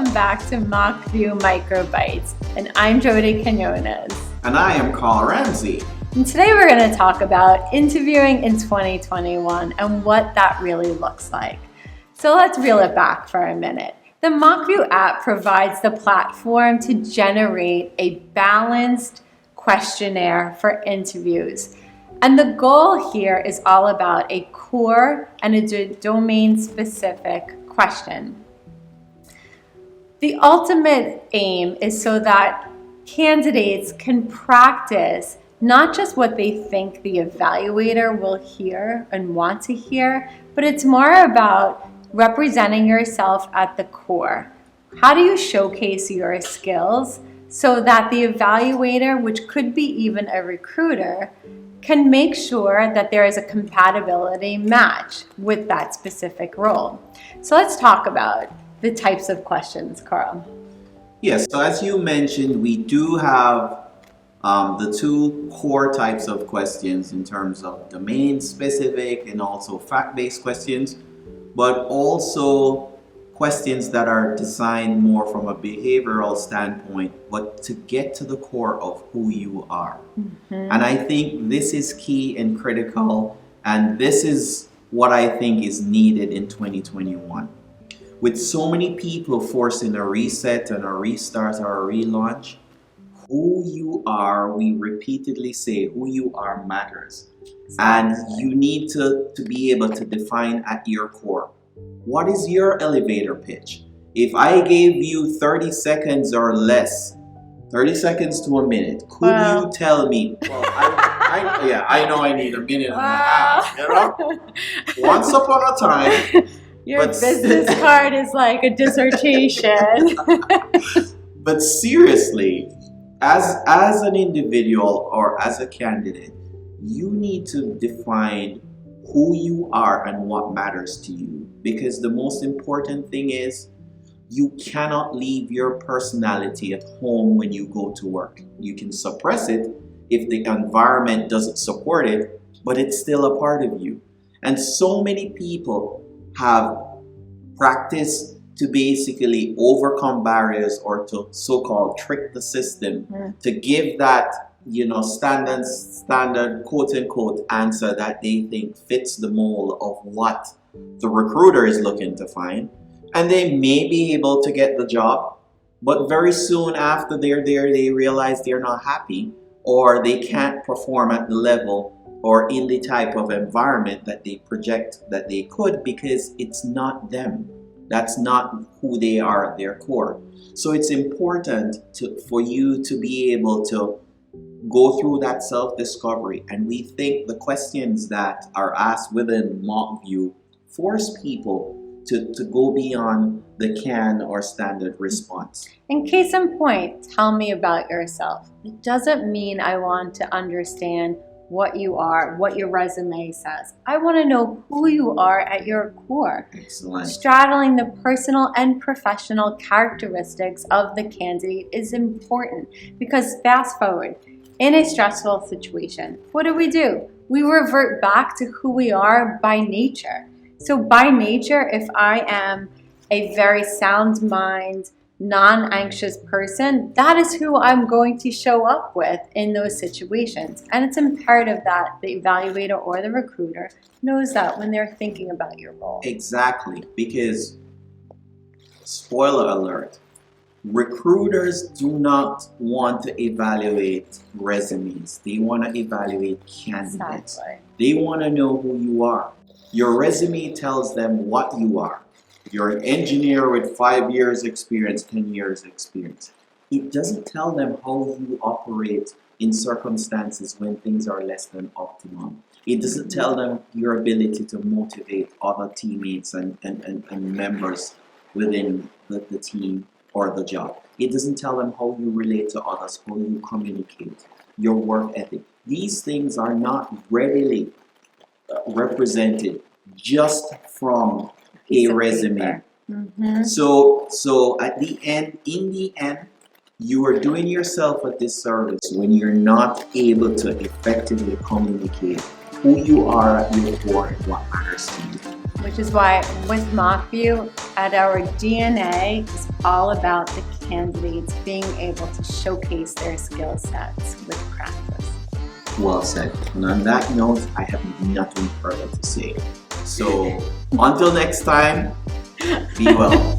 welcome back to MOC View Microbytes, and I'm Jody Quinones. And I am Carl Ramsey. And today we're going to talk about interviewing in 2021 and what that really looks like. So let's reel it back for a minute. The MOC View app provides the platform to generate a balanced questionnaire for interviews. And the goal here is all about a core and a domain-specific question. The ultimate aim is so that candidates can practice not just what they think the evaluator will hear and want to hear, but it's more about representing yourself at the core. How do you showcase your skills so that the evaluator, which could be even a recruiter, can make sure that there is a compatibility match with that specific role? So let's talk about the types of questions, Carl. Yes, so as you mentioned, we do have the two core types of questions in terms of domain-specific and also fact-based questions, but also questions that are designed more from a behavioral standpoint, but to get to the core of who you are. And I think this is key and critical, and this is what I think is needed in 2021. With so many people forcing a reset and a restart or a relaunch, who you are, we repeatedly say, who you are matters. And you need to be able to define at your core. What is your elevator pitch? If I gave you 30 seconds or less, 30 seconds to a minute, could you tell me? Well, I know I need a minute and a half, you know? Once upon a time. Your business card is like a dissertation. But seriously, as an individual or as a candidate, you need to define who you are and what matters to you. Because the most important thing is you cannot leave your personality at home when you go to work. You can suppress it if the environment doesn't support it, but it's still a part of you. And so many people have practiced to basically overcome barriers or to so-called trick the system to give that, standard quote unquote answer that they think fits the mold of what the recruiter is looking to find. And they may be able to get the job, but very soon after they're there, they realize they're not happy or they can't perform at the level or in the type of environment that they project that they could, because it's not them. That's not who they are at their core. So it's important for you to be able to go through that self-discovery. And we think the questions that are asked within MOC View force people to go beyond the can or standard response. In case in point, tell me about yourself. It doesn't mean I want to understand what you are, what your resume says. I want to know who you are at your core. Excellent. Straddling the personal and professional characteristics of the candidate is important, because fast forward, in a stressful situation, what do? We revert back to who we are by nature. So by nature, if I am a very sound mind, non-anxious person, that is who I'm going to show up with in those situations. And it's imperative that the evaluator or the recruiter knows that when they're thinking about your role. Exactly, because, spoiler alert, recruiters do not want to evaluate resumes. They want to evaluate candidates. Exactly. They want to know who you are. Your resume tells them what you are. You're an engineer with 5 years experience, 10 years experience. It doesn't tell them how you operate in circumstances when things are less than optimum. It doesn't tell them your ability to motivate other teammates and members within the team or the job. It doesn't tell them how you relate to others, how you communicate, your work ethic. These things are not readily represented just from a resume. So at the end, in the end, you are doing yourself a disservice when you're not able to effectively communicate who you are at your core and what matters to you. which is why with MOC View, at our DNA, is all about the candidates being able to showcase their skill sets with practice. Well said. And on that note, I have nothing further to say. So until next time, be well.